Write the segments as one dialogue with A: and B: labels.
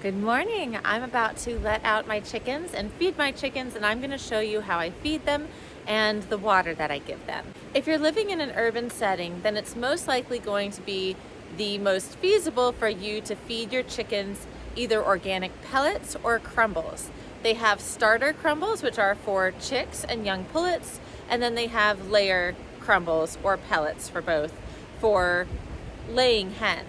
A: Good morning. I'm about to let out my chickens and feed my chickens, and I'm going to show you how I feed them and the water that I give them. If you're living in an urban setting, then it's most likely going to be the most feasible for you to feed your chickens either organic pellets or crumbles. They have starter crumbles, which are for chicks and young pullets, and then they have layer crumbles or pellets for both for laying hens.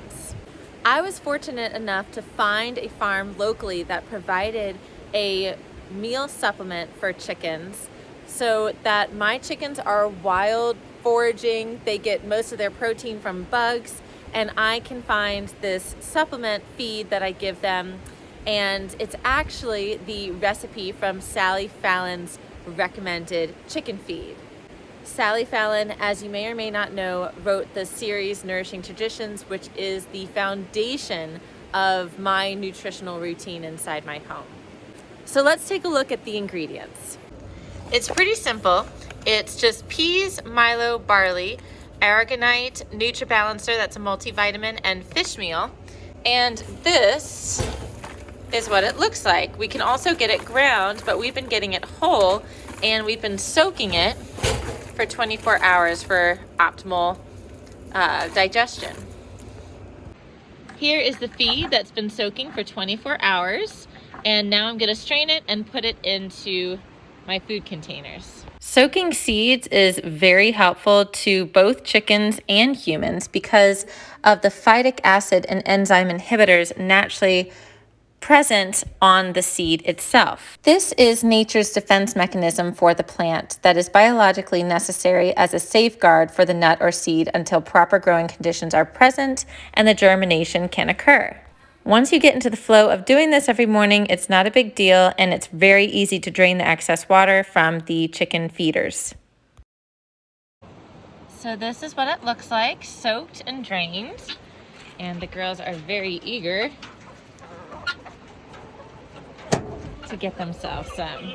A: I was fortunate enough to find a farm locally that provided a meal supplement for chickens so that my chickens are wild foraging. They get most of their protein from bugs, and I can find this supplement feed that I give them, and it's actually the recipe from Sally Fallon's recommended chicken feed. Sally Fallon, as you may or may not know, wrote the series Nourishing Traditions, which is the foundation of my nutritional routine inside my home. So let's take a look at the ingredients. It's pretty simple. It's just peas, Milo, barley, aragonite, NutriBalancer, that's a multivitamin, and fish meal. And this is what it looks like. We can also get it ground, but we've been getting it whole, and we've been soaking it for 24 hours for optimal digestion. Here is the feed that's been soaking for 24 hours, and now I'm going to strain it and put it into my food containers. Soaking seeds is very helpful to both chickens and humans because of the phytic acid and enzyme inhibitors naturally present on the seed itself. This is nature's defense mechanism for the plant that is biologically necessary as a safeguard for the nut or seed until proper growing conditions are present and the germination can occur. Once you get into the flow of doing this every morning, it's not a big deal, and it's very easy to drain the excess water from the chicken feeders. So this is what it looks like, soaked and drained, and the girls are very eager to get themselves some.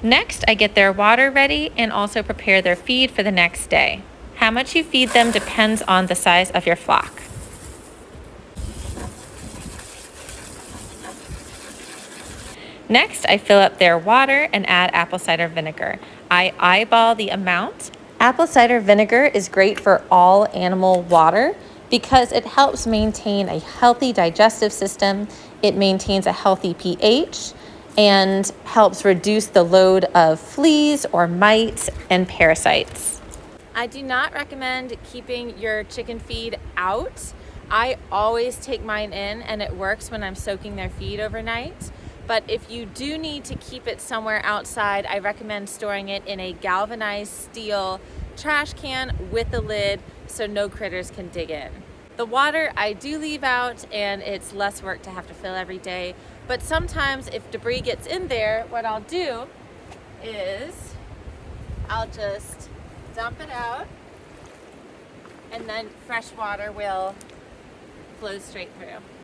A: Next, I get their water ready and also prepare their feed for the next day. How much you feed them depends on the size of your flock. Next, I fill up their water and add apple cider vinegar. I eyeball the amount. Apple cider vinegar is great for all animal water because it helps maintain a healthy digestive system, it maintains a healthy pH, and helps reduce the load of fleas or mites and parasites. I do not recommend keeping your chicken feed out. I always take mine in, and it works when I'm soaking their feed overnight. But if you do need to keep it somewhere outside, I recommend storing it in a galvanized steel trash can with a lid so no critters can dig in. The water I do leave out, and it's less work to have to fill every day. But sometimes if debris gets in there, what I'll do is I'll just dump it out, and then fresh water will flow straight through.